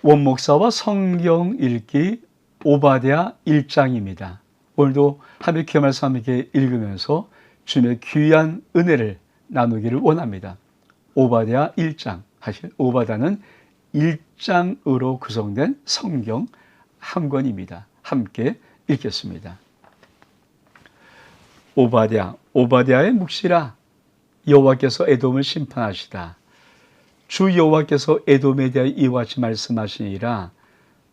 원목사와 성경 읽기 오바댜 1장입니다. 오늘도 하나님의 귀한 말씀 함께 읽으면서 주님의 귀한 은혜를 나누기를 원합니다. 오바댜 1장, 사실 오바댜는 1장으로 구성된 성경 한 권입니다. 함께 읽겠습니다. 오바댜의 묵시라. 여호와께서 에돔을 심판하시다. 주 여호와께서 에돔에 대하여 이와 같이 말씀하시니라.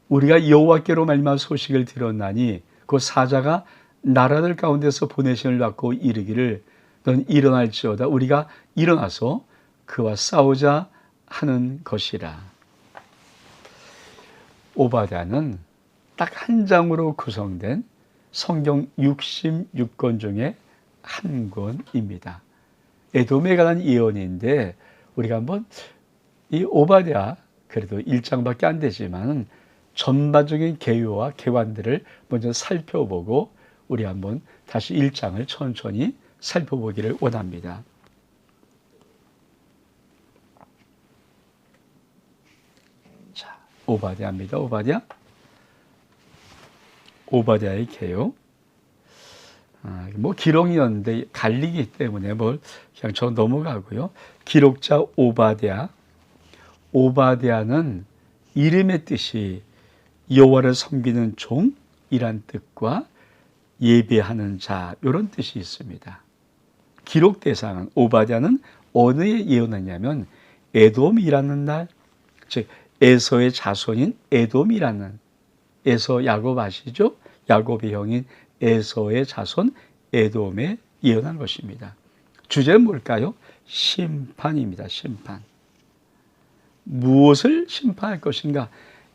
우리가 여호와께로 말미암아 소식을 들었나니 그 사자가 나라들 가운데서 보내심을 받고 이르기를 넌 일어날지어다. 우리가 일어나서 그와 싸우자 하는 것이라. 오바댜는 딱 한 장으로 구성된 성경 66권 중에 한 권입니다. 에돔에 관한 예언인데 우리가 한번 이 오바댜 그래도 1장밖에 안 되지만 전반적인 개요와 개관들을 먼저 살펴보고 우리 한번 다시 1장을 천천히 살펴보기를 원합니다. 자, 오바댜입니다. 오바댜의 개요. 뭐 기록이었는데 갈리기 때문에 그냥 저 넘어가고요. 기록자 오바댜는 이름의 뜻이 여호와를 섬기는 종이란 뜻과 예배하는 자 이런 뜻이 있습니다. 기록 대상은 오바댜는 어느 해 예언하냐면 에돔이라는 날, 즉 에서의 자손인 에돔이라는, 에서 야곱 아시죠? 야곱의 형인 에서의 자손 에돔에 예언한 것입니다. 주제는 뭘까요? 심판입니다. 심판. 무엇을 심판할 것인가?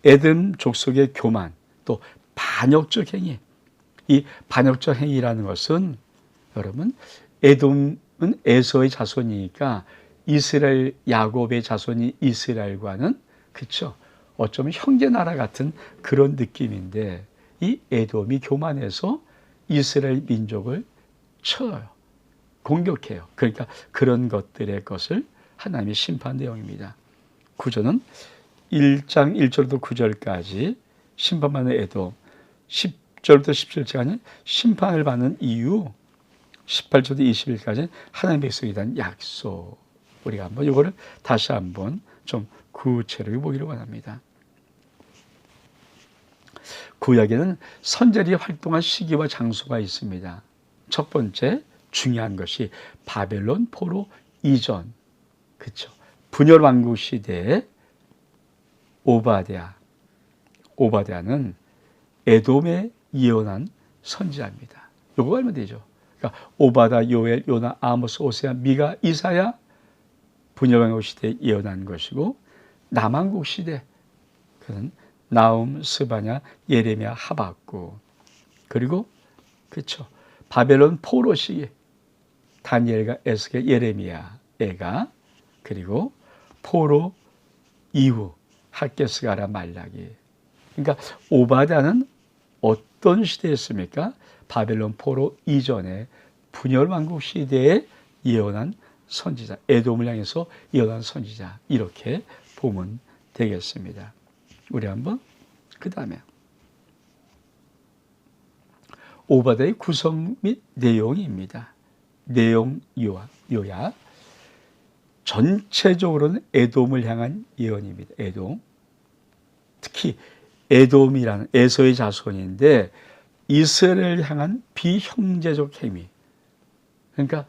에돔 족속의 교만, 또 반역적 행위. 이 반역적 행위라는 것은 여러분, 에돔은 에서의 자손이니까 이스라엘, 야곱의 자손이 이스라엘과는 그렇죠. 어쩌면 형제 나라 같은 그런 느낌인데 이 에돔이 교만해서 이스라엘 민족을 쳐요. 공격해요. 그러니까 그런 것들의 것을 하나님의 심판 내용입니다. 구절은 1장 1절부터 9절까지 심판받는 에돔, 10절부터 17절까지 심판을 받는 이유, 18절부터 20일까지 하나님의 백성에 대한 약속. 우리가 한번 이거를 다시 한번 좀 구체적으로 보기를 원합니다. 구약에는 선지자들이 활동한 시기와 장소가 있습니다. 첫 번째 중요한 것이 바벨론 포로 이전, 그렇죠? 분열 왕국 시대에 오바댜는 에돔에 예언한 선지자입니다. 이거 알면 되죠. 그러니까 오바댜, 요엘, 요나, 아모스, 오세아, 미가, 이사야 분열 왕국 시대에 예언한 것이고, 남왕국 시대 그는 나움, 스바냐, 예레미야, 하박국, 그리고 그렇죠. 바벨론 포로 시기 다니엘과 에스겔, 예레미야가, 그리고 포로 이후 학개스가라, 말라기. 그러니까 오바댜는 어떤 시대였습니까? 바벨론 포로 이전에 분열 왕국 시대에 예언한 선지자, 에돔을 향해서 예언한 선지자, 이렇게 보면 되겠습니다. 우리 한번 그 다음에 오바댜의 구성 및 내용입니다. 내용 요약. 전체적으로는 에돔을 향한 예언입니다. 에돔. 특히 에돔이라는 에서의 자손인데 이스라엘을 향한 비형제적 행위. 그러니까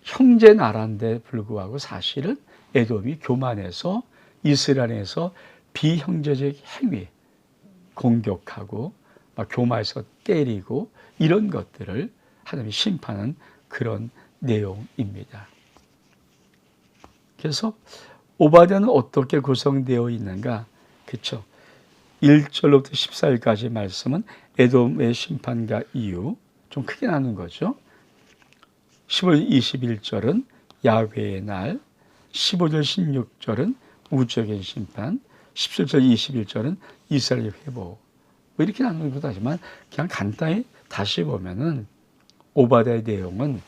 형제 나라인데 불구하고 사실은 에돔이 교만해서 이스라엘에서 비형제적 행위, 공격하고 막 교만해서 때리고 이런 것들을 하나님이 심판하는 그런 내용입니다. 그래서 오바댜는 어떻게 구성되어 있는가? 그렇죠. 1절로부터 14절까지 말씀은 에돔의 심판과 이유, 좀 크게 나눈 거죠. 15절 21절은 야훼의 날, 15절 16절은 우주적인 심판, 17절 21절은 이스라엘 회복. 뭐 이렇게 나누는 것도 하지만 그냥 간단히 다시 보면은 오바댜의 내용은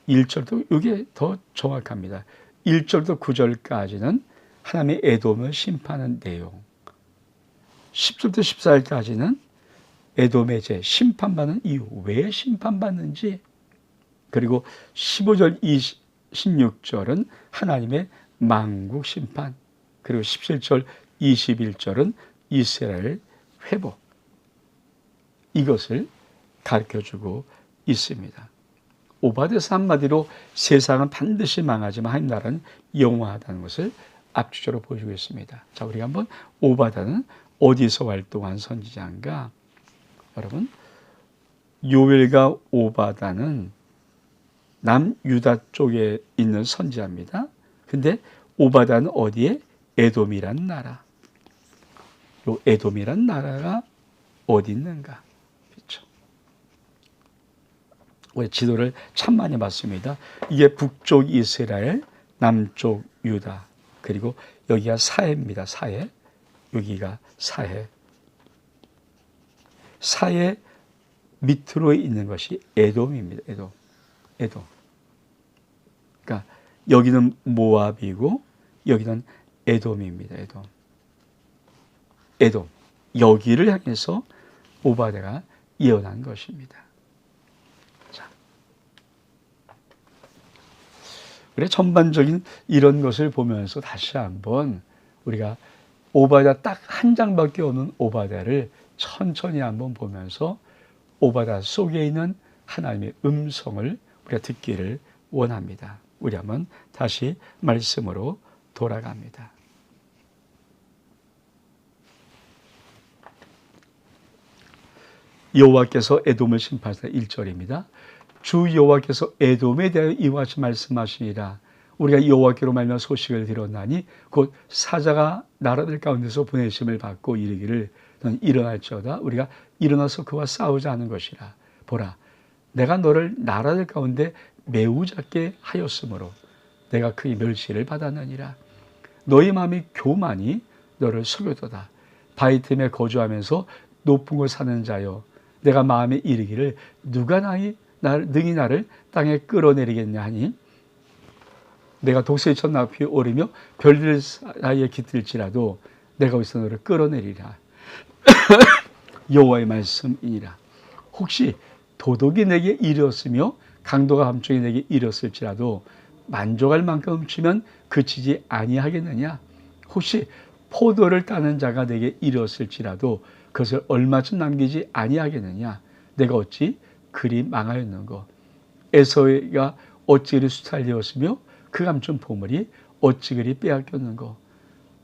1절도 이게 더 정확합니다. 1절부터 9절까지는 하나님의 에돔을 심판하는 내용. 10절부터 14절까지는 에돔의 죄, 심판받는 이유, 왜 심판받는지, 그리고 15절, 16절은 하나님의 만국 심판, 그리고 17절, 21절은 이스라엘 회복, 이것을 가르쳐주고 있습니다. 오바댜서 한마디로 세상은 반드시 망하지만 하나님 나라는 영원하다는 것을 압축적으로 보여주고 있습니다. 자, 우리가 한번 오바댜는 어디서 활동한 선지자인가? 여러분, 요엘과 오바댜는 남유다 쪽에 있는 선지자입니다. 근데 오바댜는 어디에? 에돔이란 나라. 요 에돔이란 나라가 어디 있는가? 그렇죠. 우리 지도를 참 많이 봤습니다. 이게 북쪽 이스라엘, 남쪽 유다, 그리고 여기가 사해입니다. 사해. 여기가 사해. 사해 밑으로 있는 것이 에돔입니다. 에돔. 그러니까 여기는 모압이고 여기는 에돔입니다. 에돔. 여기를 향해서 오바댜가 예언한 것입니다. 자, 그래 전반적인 이런 것을 보면서 다시 한번 우리가 오바댜 딱 한 장밖에 없는 오바댜를 천천히 한번 보면서 오바댜 속에 있는 하나님의 음성을 우리가 듣기를 원합니다. 우리 한번 다시 말씀으로 돌아갑니다. 여호와께서 에돔을 심판하사 1절입니다. 주 여호와께서 에돔에 대하여 이와 같이 말씀하시니라. 우리가 여호와께로 말미암아 소식을 들었나니 곧 사자가 나라들 가운데서 보내심을 받고 이르기를 너는 일어날지어다. 우리가 일어나서 그와 싸우자 하는 것이라. 보라, 내가 너를 나라들 가운데 매우 작게 하였으므로 내가 그의 멸시를 받았느니라. 너희 마음이 교만이 너를 속였도다. 바위 틈에 거주하면서 높은 곳 사는 자여, 내가 마음에 이르기를 누가 능히 나를 땅에 끌어내리겠냐 하니 내가 독수리처럼 높이 오르며 별들 사이에 깃들지라도 내가 어디서 너를 끌어내리라. 여호와의 말씀이니라. 혹시 도둑이 내게 이르렀으며 강도가 함정이 내게 이르렀을지라도 만족할 만큼 훔치면 그치지 아니하겠느냐? 혹시 포도를 따는 자가 내게 이르렀을지라도 그것을 얼마쯤 남기지 아니하겠느냐? 내가 어찌 그리 망하였는고? 에서가 어찌 그리 수탈되었으며 그 감춘 보물이 어찌 그리 빼앗겼는고?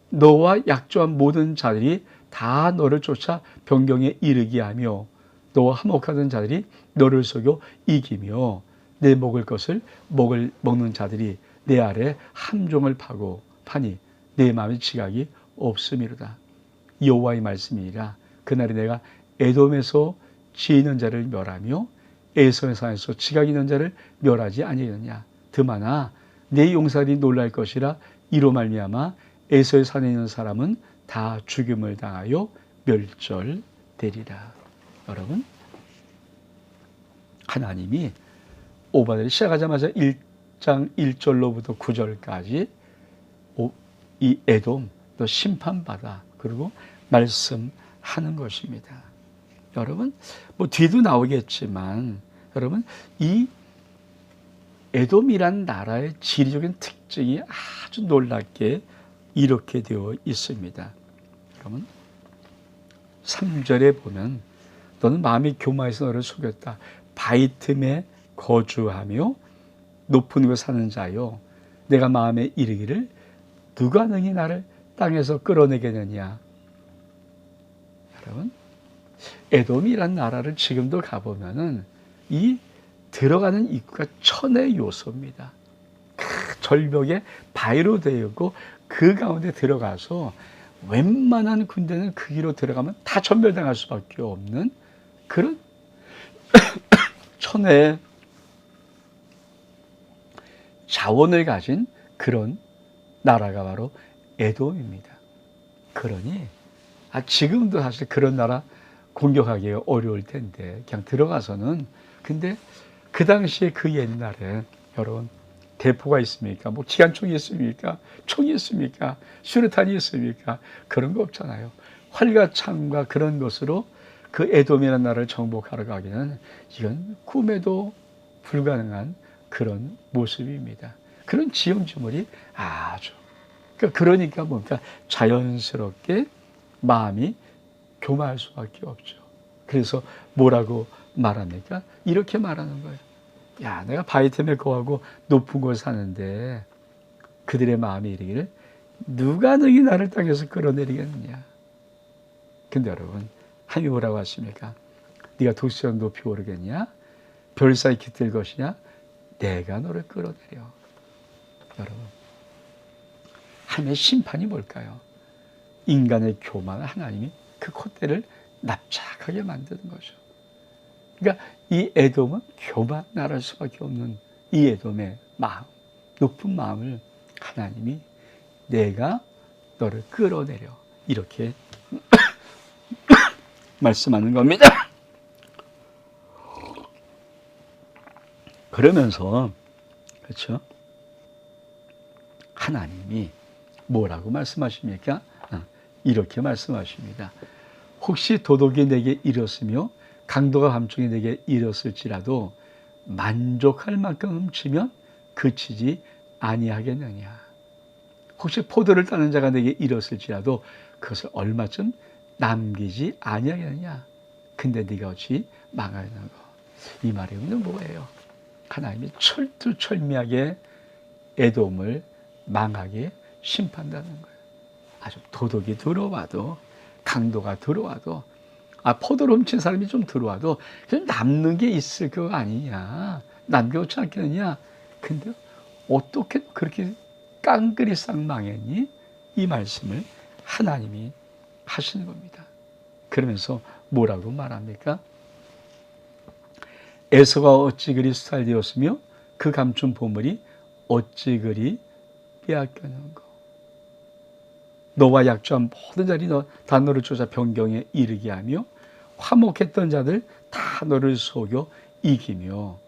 너와 약조한 모든 자들이 다 너를 쫓아 변경에 이르게 하며 너와 화목하던 자들이 너를 속여 이기며 내 먹을 것을 먹는 자들이 내 아래 함종을 파니 내 마음에 지각이 없음이로다. 여호와의 말씀이니라. 그날에 내가 에돔에서 지혜 있는 자를 멸하며 에서의 산에서 지각 있는 자를 멸하지 아니하느냐. 드마나 내 용사들이 놀랄 것이라. 이로 말미암아 에서의 산에 있는 사람은 다 죽임을 당하여 멸절되리라. 여러분, 하나님이 오바댜를 시작하자마자 1장 1절로부터 9절까지 이 에돔 너 심판받아 그리고 말씀하는 것입니다. 여러분, 뭐 뒤도 나오겠지만 여러분, 이 에돔이란 나라의 지리적인 특징이 아주 놀랍게 이렇게 되어 있습니다. 여러분, 3절에 보면 너는 마음이 교만해서 너를 속였다. 바위 틈에 거주하며 높은 곳 사는 자요, 내가 마음에 이르기를 누가 능히 나를 땅에서 끌어내겠느냐. 여러분, 에돔이란 나라를 지금도 가보면은 이 들어가는 입구가 천의 요소입니다. 절벽에 바위로 되어 있고 그 가운데 들어가서 웬만한 군대는 그 길로 들어가면 다 전멸당할 수밖에 없는 그런 천의 자원을 가진 그런 나라가 바로 에돔입니다. 그러니 지금도 사실 그런 나라 공격하기가 어려울 텐데 그냥 들어가서는, 근데 그 당시에 그 옛날에 여러분 대포가 있습니까? 뭐 기관총이 있습니까? 총이 있습니까? 수류탄이 있습니까? 그런 거 없잖아요. 활과참과 그런 것으로 그 에돔이라는 나라를 정복하러 가기는 이건 꿈에도 불가능한 그런 모습입니다. 그런 지형지물이 아주 그러니까 뭔가 자연스럽게 마음이 교만할 수밖에 없죠. 그래서 뭐라고 말합니까? 이렇게 말하는 거예요. 야, 내가 바위틈에 거하고 높은 곳 사는데 그들의 마음이 이르기를 누가 너희 나를 땅에서 끌어내리겠느냐. 근데 여러분, 하나님이 뭐라고 하십니까? 네가 독수리처럼 높이 오르겠냐? 별 사이 깃들 것이냐? 내가 너를 끌어내려. 여러분, 하나님의 심판이 뭘까요? 인간의 교만을 하나님이 그 콧대를 납작하게 만드는 거죠. 그러니까 이 에돔은 교만 나랄 수밖에 없는 이 에돔의 마음, 높은 마음을 하나님이 내가 너를 끌어내려 이렇게 말씀하는 겁니다. 그러면서 그렇죠? 하나님이 뭐라고 말씀하십니까? 이렇게 말씀하십니다. 혹시 도덕이 내게 이뤘으며 강도가 밤중에 내게 이뤘을지라도 만족할 만큼 훔치면 그치지 아니하겠느냐. 혹시 포도를 따는 자가 내게 이뤘을지라도 그것을 얼마쯤 남기지 아니하겠느냐. 근데 네가 어찌 망하는 거. 이 말의 의미는 뭐예요? 하나님이 철두철미하게 에돔을 망하게 심판다는 거예요. 아주 도덕이 들어와도 강도가 들어와도 포도를 훔친 사람이 좀 들어와도 남는 게 있을 거 아니냐. 남겨놓지 않겠느냐. 근데 어떻게 그렇게 깡그리 싹 망했니? 이 말씀을 하나님이 하시는 겁니다. 그러면서 뭐라고 말합니까? 에서가 어찌 그리 수탈되었으며 그 감춘 보물이 어찌 그리 빼앗겼는가. 너와 약조한 모든 자리 다 너를 쫓아 변경에 이르게 하며 화목했던 자들 다 너를 속여 이기며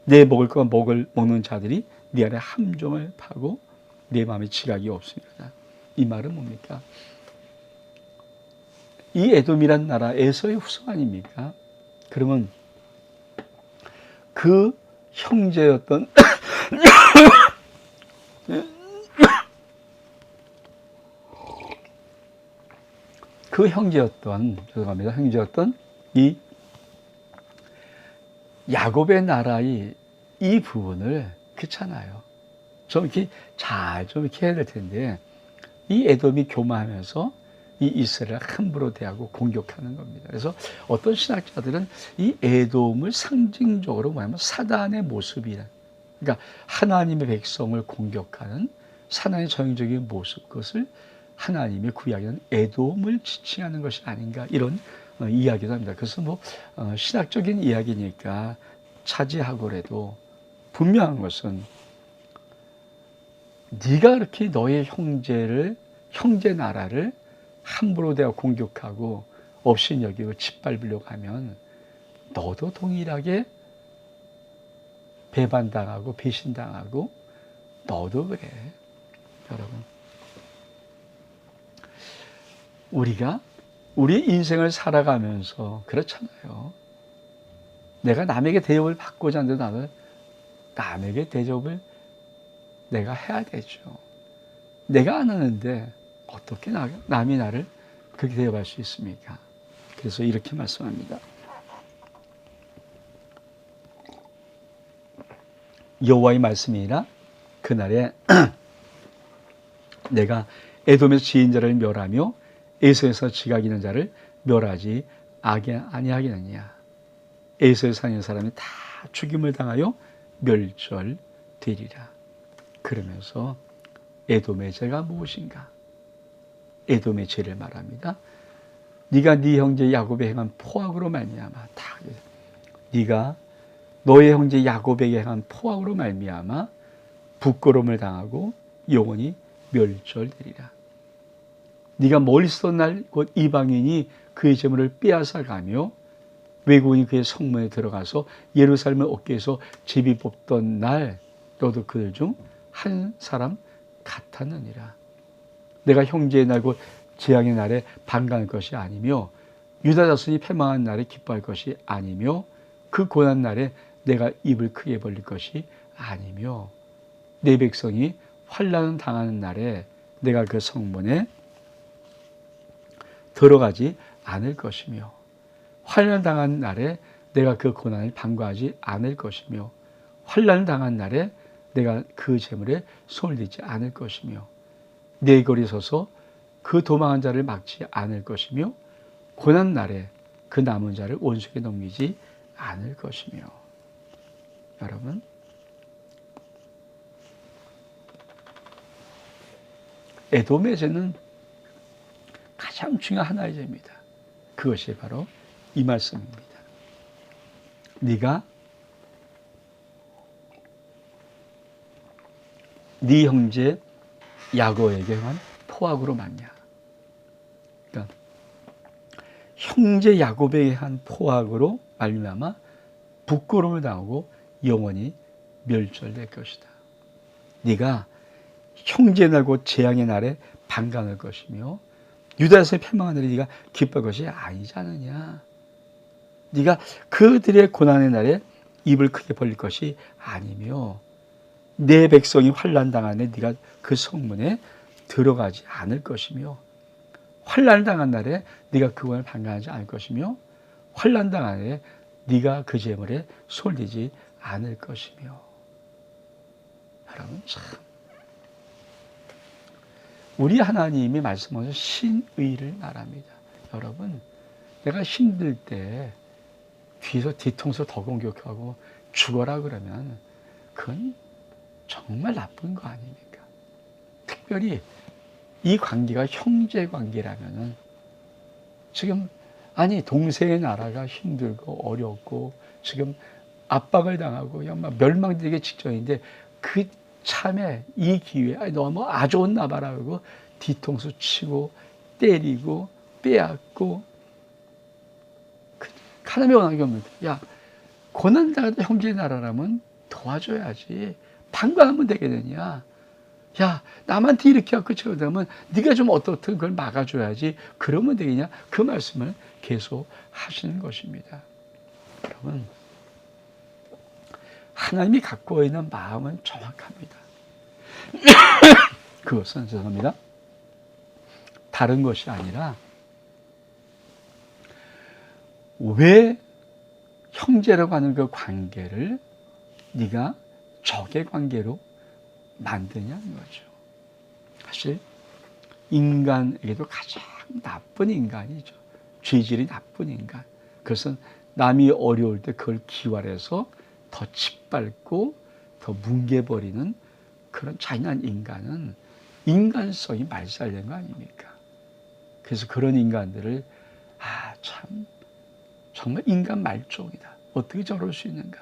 내 먹을 것과 먹는 자들이 네 안에 함정을 파고 내 마음에 지각이 없습니다. 이 말은 뭡니까? 이 에돔이란 나라 에서의 후손 아닙니까? 그러면 그 형제였던 형제였던 이 야곱의 나라의 이 부분을 그렇잖아요. 좀 이렇게 이렇게 해야 될 텐데 이 에돔이 교만하면서 이 이스라엘을 함부로 대하고 공격하는 겁니다. 그래서 어떤 신학자들은 이 에돔을 상징적으로 뭐냐면 사단의 모습이라. 그러니까 하나님의 백성을 공격하는 사단의 전형적인 모습, 그것을 하나님의 구약에는 에돔을 지칭하는 것이 아닌가 이런 이야기도 합니다. 그래서 신학적인 이야기니까 차지하고라도 분명한 것은 네가 그렇게 너의 형제 나라를 함부로 대하고 공격하고 업신여기고 짓밟으려고 하면 너도 동일하게 배반당하고 배신당하고 너도 그래. 여러분, 우리가 우리 인생을 살아가면서 그렇잖아요. 내가 남에게 대접을 받고자 하는데 나는 남에게 대접을 내가 해야 되죠. 내가 안 하는데 어떻게 남이 나를 그렇게 대접할 수 있습니까? 그래서 이렇게 말씀합니다. 여호와의 말씀이니라. 그날에 내가 에돔에서 지은 자를 멸하며 에서에서 지각 있는 자를 멸하지 아니하겠느냐. 에서에 사는 사람이 다 죽임을 당하여 멸절되리라. 그러면서 에돔의 죄가 무엇인가? 에돔의 죄를 말합니다. 네가 네 형제 야곱에 행한 포악으로 말미암아 네가 너의 형제 야곱에게 행한 포악으로 말미암아 부끄러움을 당하고 영원히 멸절되리라. 네가 멀리 있었던 날 곧 이방인이 그의 재물을 빼앗아 가며 외국인이 그의 성문에 들어가서 예루살렘을 어깨에서 제비 뽑던 날 너도 그들 중 한 사람 같았느니라. 내가 형제의 날 곧 재앙의 날에 반가울 것이 아니며 유다 자손이 패망한 날에 기뻐할 것이 아니며 그 고난 날에 내가 입을 크게 벌릴 것이 아니며 내 백성이 환난을 당하는 날에 내가 그 성문에 들어가지 않을 것이며 환난을 당하는 날에 내가 그 고난을 방과하지 않을 것이며 환난을 당한 날에 내가 그 재물에 손을 대지 않을 것이며 내 거리 서서 그 도망한 자를 막지 않을 것이며 고난 날에 그 남은 자를 원수에게 넘기지 않을 것이며. 여러분, 에돔의 죄는 가장 중요한 하나의 죄입니다. 그것이 바로 이 말씀입니다. 네가 네 형제 야곱에게 한 포악으로 맞냐. 그러니까 형제 야곱에게 한 포악으로 말미암아 부끄러움을 당하고 영원히 멸절될 것이다. 네가 형제 날고 재앙의 날에 반가울 것이며 유다에서 패망한 날에 네가 기뻐할 것이 아니지 않느냐. 네가 그들의 고난의 날에 입을 크게 벌릴 것이 아니며 내 백성이 환난 당하네 네가 그 성문에 들어가지 않을 것이며 환난 당한 날에 네가 그걸 반가하지 않을 것이며 환난 당한 날에 네가 그 재물에 손을 대지 않을 것이며. 여러분, 참 우리 하나님이 말씀하신 신의를 말합니다. 여러분, 내가 힘들 때 뒤에서 뒤통수 더 공격하고 죽어라 그러면 그건 정말 나쁜 거 아닙니까? 특별히 이 관계가 형제 관계라면은 지금 동생의 나라가 힘들고 어렵고 지금 압박을 당하고 막 멸망되기 직전인데 그 참에 이 기회에 너무 아주 좋나 봐라 그러고 뒤통수 치고 때리고 빼앗고 하나님의 원하는 게 없는데 야 고난당한 형제의 나라라면 도와줘야지 반가하면 되겠느냐. 야 남한테 이렇게 하고 저러면 네가 좀 어떻든 그걸 막아줘야지 그러면 되겠냐. 그 말씀을 계속 하시는 것입니다. 여러분, 하나님이 갖고 있는 마음은 정확합니다. 그것은 죄송합니다. 다른 것이 아니라 왜 형제라고 하는 그 관계를 네가 적의 관계로 만드냐는 거죠. 사실 인간에게도 가장 나쁜 인간이죠. 죄질이 나쁜 인간. 그것은 남이 어려울 때 그걸 기활해서 더 짓밟고 더 뭉개버리는 그런 잔인한 인간은 인간성이 말살된 거 아닙니까? 그래서 그런 인간들을 참 정말 인간 말종이다. 어떻게 저럴 수 있는가?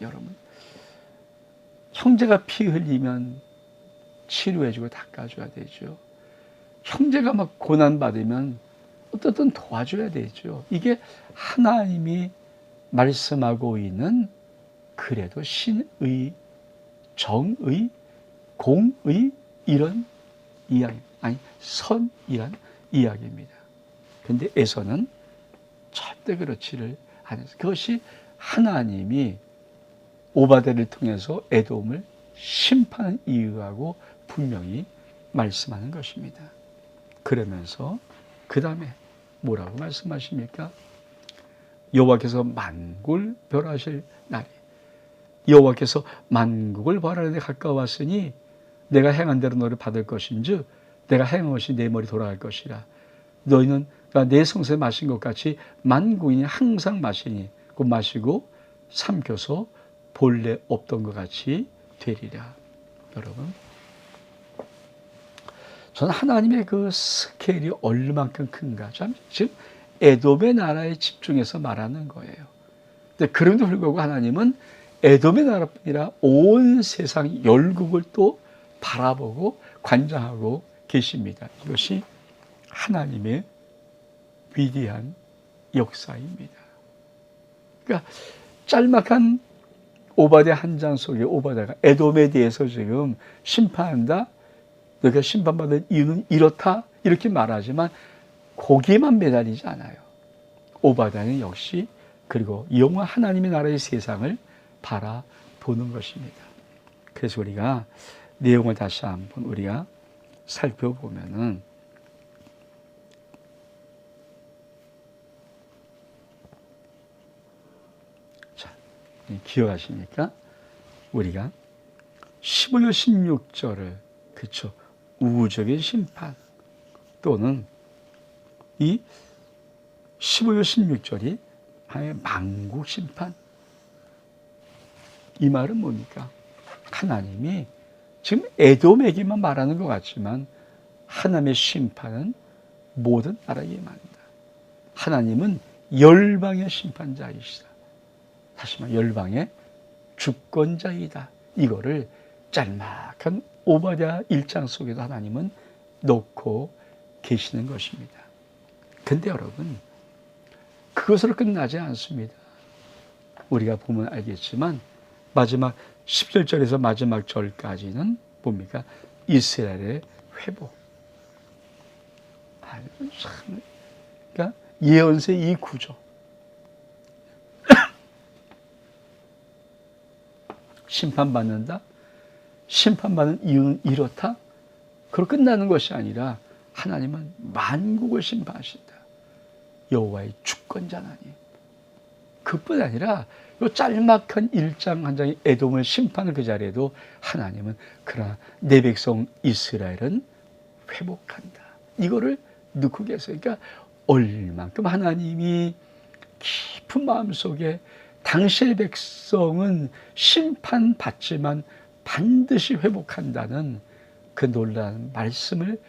여러분, 형제가 피 흘리면 치료해주고 닦아줘야 되죠. 형제가 막 고난받으면 어떻든 도와줘야 되죠. 이게 하나님이 말씀하고 있는 그래도 신의, 정의, 공의 이런 이야기, 선이란 이야기입니다. 그런데 에서는 절대 그렇지를 않았어요. 그것이 하나님이 오바댜를 통해서 에돔을 심판하는 이유하고 분명히 말씀하는 것입니다. 그러면서 그 다음에 뭐라고 말씀하십니까? 여호와께서 만국을 벌하실 날이 여호와께서 만국을 벌하는 데 가까웠으니 내가 행한 대로 너를 받을 것인즉 내가 행한 것이 내 머리 돌아갈 것이라. 너희는 내 성소에 마신 것 같이 만국인이 항상 마시니 곧 마시고 삼켜서 본래 없던 것 같이 되리라. 여러분, 저는 하나님의 그 스케일이 얼마만큼 큰가. 지금 에돔의 나라에 집중해서 말하는 거예요. 근데 그럼에도 불구하고 하나님은 에돔의 나라뿐 아니라 온 세상 열국을 또 바라보고 관장하고 계십니다. 이것이 하나님의 위대한 역사입니다. 그러니까 짤막한 오바댜 한 장 속에 오바댜가 에돔에 대해서 지금 심판한다. 너희가 심판받을 이유는 이렇다. 이렇게 말하지만 거기에만 매달리지 않아요. 오바댜는 역시 그리고 영원한 하나님의 나라의 세상을 바라보는 것입니다. 그래서 우리가 내용을 다시 한번 우리가 살펴보면은 자, 기억하십니까? 우리가 15절 16절을 그쵸 우주적인 심판 또는 이 15절 16절이 만국 심판, 이 말은 뭡니까? 하나님이 지금 에돔에게만 말하는 것 같지만 하나님의 심판은 모든 나라에게 말한다. 하나님은 열방의 심판자이시다. 다시 말해 열방의 주권자이다. 이거를 짤막한 오바댜 1장 속에도 하나님은 놓고 계시는 것입니다. 근데 여러분, 그것으로 끝나지 않습니다. 우리가 보면 알겠지만 마지막 17절에서 마지막 절까지는 뭡니까? 이스라엘의 회복. 참, 그러니까 예언서의 이 구조. 심판받는다? 심판받는 이유는 이렇다? 그로 끝나는 것이 아니라 하나님은 만국을 심판하신다. 여호와의 주권자 하나님. 그뿐 아니라 이 짤막한 1장 한 장의 에돔을 심판을 그 자리에도 하나님은 그러나 내 백성 이스라엘은 회복한다. 이거를 넣고 계세요. 그러니까 얼만큼 하나님이 깊은 마음속에 당시의 백성은 심판받지만 반드시 회복한다는 그 놀라운 말씀을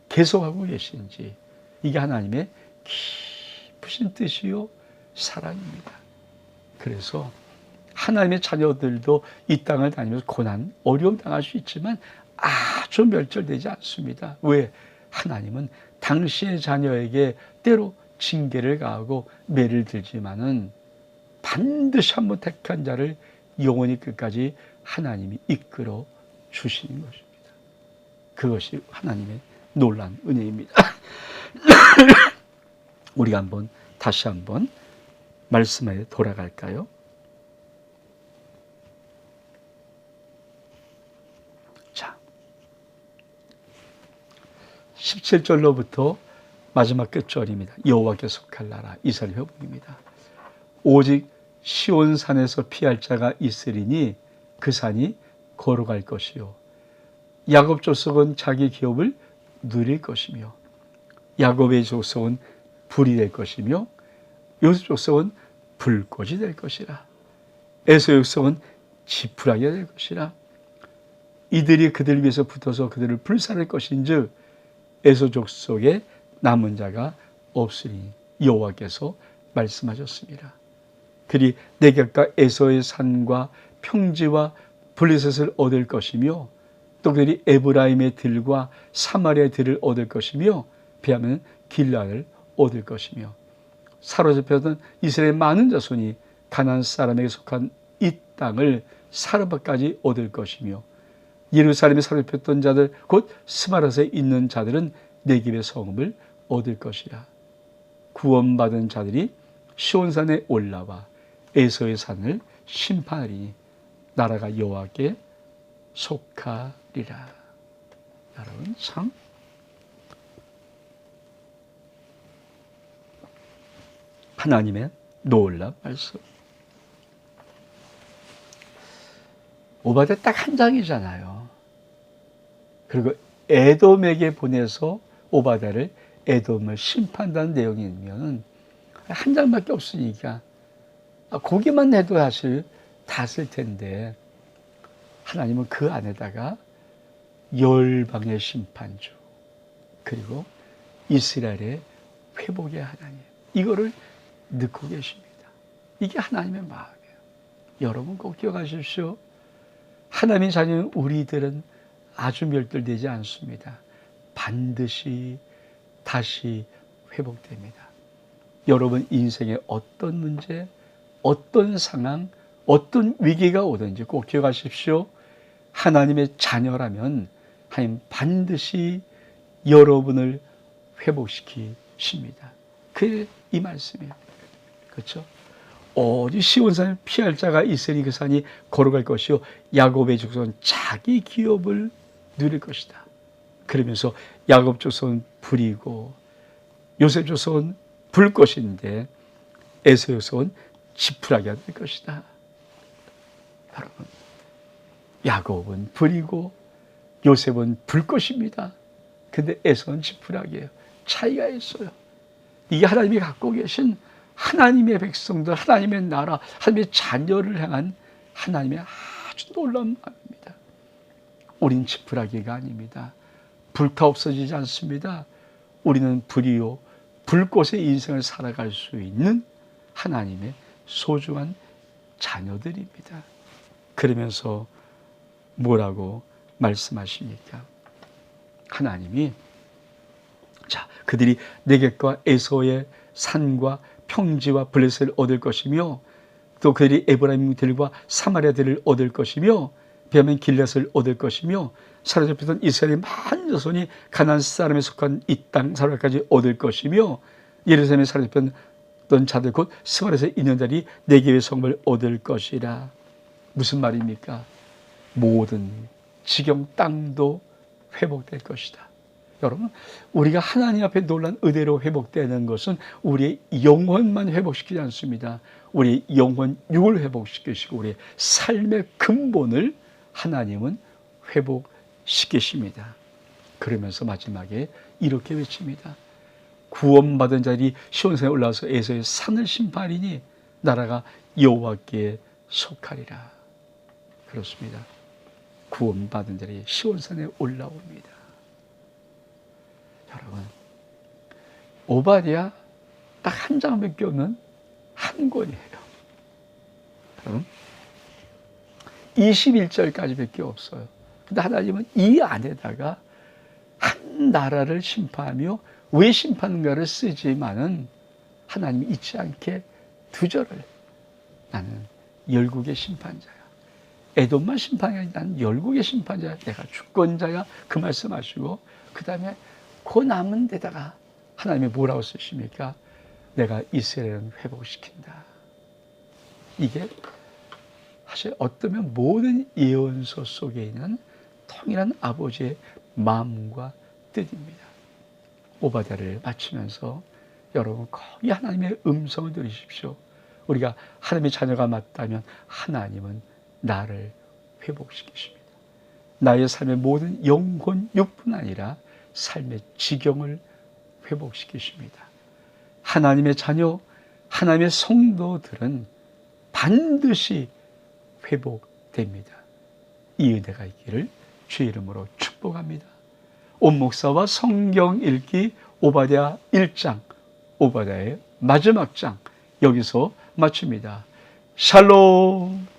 계속하고 계신지, 이게 하나님의 깊으신 뜻이요 사랑입니다. 그래서 하나님의 자녀들도 이 땅을 다니면서 고난, 어려움 당할 수 있지만 아주 멸절되지 않습니다. 왜? 하나님은 당시의 자녀에게 때로 징계를 가하고 매를 들지만은 반드시 한번 택한 자를 영원히 끝까지 하나님이 이끌어 주시는 것입니다. 그것이 하나님의 놀라운 은혜입니다. 우리가 다시 한번 말씀에 돌아갈까요? 자, 17절로부터 마지막 끝절입니다. 여호와께 속할 나라, 이스라엘 회복입니다. 오직 시온산에서 피할 자가 있으리니 그 산이 걸어갈 것이요 야곱 족속은 자기 기업을 누릴 것이며 야곱의 족속은 불이 될 것이며 요셉 족속은 불꽃이 될 것이라. 에서 족속은 지푸라기가 될 것이라. 이들이 그들 위해서 붙어서 그들을 불살할 것인즉 에서 족속에 남은 자가 없으니 여호와께서 말씀하셨습니다. 그리 내게가 에서의 산과 평지와 블레셋을 얻을 것이며 또 그들이 에브라임의 들과 사마리아의 들을 얻을 것이며 비하면 길라를 얻을 것이며 사로잡혔던 이스라엘의 많은 자손이 가나안 사람에게 속한 이 땅을 사르바까지 얻을 것이며 예루살렘에 사로잡혔던 자들 곧 스마라스에 있는 자들은 네겝의 성읍을 얻을 것이라. 구원받은 자들이 시온산에 올라와 에서의 산을 심판하리니 나라가 여호와께 속하리라. 여러분 참 하나님의 놀라운 말씀. 오바댜 딱 한 장이잖아요. 그리고 에돔에게 보내서 오바댜를 에돔을 심판한다는 내용이면 한 장밖에 없으니까 거기만 해도 사실 다 쓸 텐데 하나님은 그 안에다가 열방의 심판주 그리고 이스라엘의 회복의 하나님 이거를 넣고 계십니다. 이게 하나님의 마음이에요. 여러분 꼭 기억하십시오. 하나님의 자녀는 우리들은 아주 멸절되지 않습니다. 반드시 다시 회복됩니다. 여러분 인생의 어떤 문제, 어떤 상황, 어떤 위기가 오든지 꼭 기억하십시오. 하나님의 자녀라면 하나님 반드시 여러분을 회복시키십니다. 그게 이 말씀이에요. 그렇죠? 오직 시온산을 피할 자가 있으니 그 산이 걸어갈 것이요 야곱의 족속은 자기 기업을 누릴 것이다. 그러면서 야곱 족속은 불이고 요셉 족속은 불 것인데 에서 족속은 지푸라기가 될 것이다. 여러분, 야곱은 불이고 요셉은 불 것입니다. 근데 에서는 지푸라기예요. 차이가 있어요. 이게 하나님이 갖고 계신 하나님의 백성들, 하나님의 나라, 하나님의 자녀를 향한 하나님의 아주 놀라운 마음입니다. 우린 지푸라기가 아닙니다. 불타 없어지지 않습니다. 우리는 불이요, 불꽃의 인생을 살아갈 수 있는 하나님의 소중한 자녀들입니다. 그러면서 뭐라고 말씀하십니까? 하나님이 자, 그들이 네겝과 에서의 산과 평지와 블레셋을 얻을 것이며 또 그들이 에브라임들과 사마리아들을 얻을 것이며 베냐민 길앗을 얻을 것이며 사로잡혔던 이스라엘의 많은 자손이 가나안 사람에 속한 이 땅 사로까지 얻을 것이며 예루살렘에 사로잡혔던 자들 곧 스바랴에서 있는 자들이 네겝의 성을 얻을 것이라. 무슨 말입니까? 모든 지경 땅도 회복될 것이다. 여러분, 우리가 하나님 앞에 놀란 은혜로 회복되는 것은 우리의 영혼만 회복시키지 않습니다. 우리의 영혼 육을 회복시키시고 우리의 삶의 근본을 하나님은 회복시키십니다. 그러면서 마지막에 이렇게 외칩니다. 구원받은 자들이 시온산에 올라와서 에서의 산을 심판하리니 나라가 여호와께 속하리라. 그렇습니다. 구원받은 자들이 시온산에 올라옵니다. 여러분, 오바댜 딱 한 장밖에 없는 한 권이에요. 여러분, 21절까지밖에 없어요. 근데 하나님은 이 안에다가 한 나라를 심판하며 왜 심판인가를 쓰지만은 하나님이 잊지 않게 두 절을 나는 열국의 심판자야. 에돔만 심판이 아니라 나는 열국의 심판자야. 내가 주권자야. 그 말씀하시고 그 다음에 그 남은 데다가 하나님이 뭐라고 쓰십니까? 내가 이스라엘은 회복시킨다. 이게 사실 어쩌면 모든 예언서 속에 있는 통일한 아버지의 마음과 뜻입니다. 오바댜를 마치면서 여러분 거기 하나님의 음성을 들으십시오. 우리가 하나님의 자녀가 맞다면 하나님은 나를 회복시키십니다. 나의 삶의 모든 영혼 육뿐 아니라 삶의 지경을 회복시키십니다. 하나님의 자녀, 하나님의 성도들은 반드시 회복됩니다. 이 은혜가 있기를 주의 이름으로 축복합니다. 온 목사와 성경 읽기 오바댜 1장, 오바댜의 마지막 장 여기서 마칩니다. 샬롬.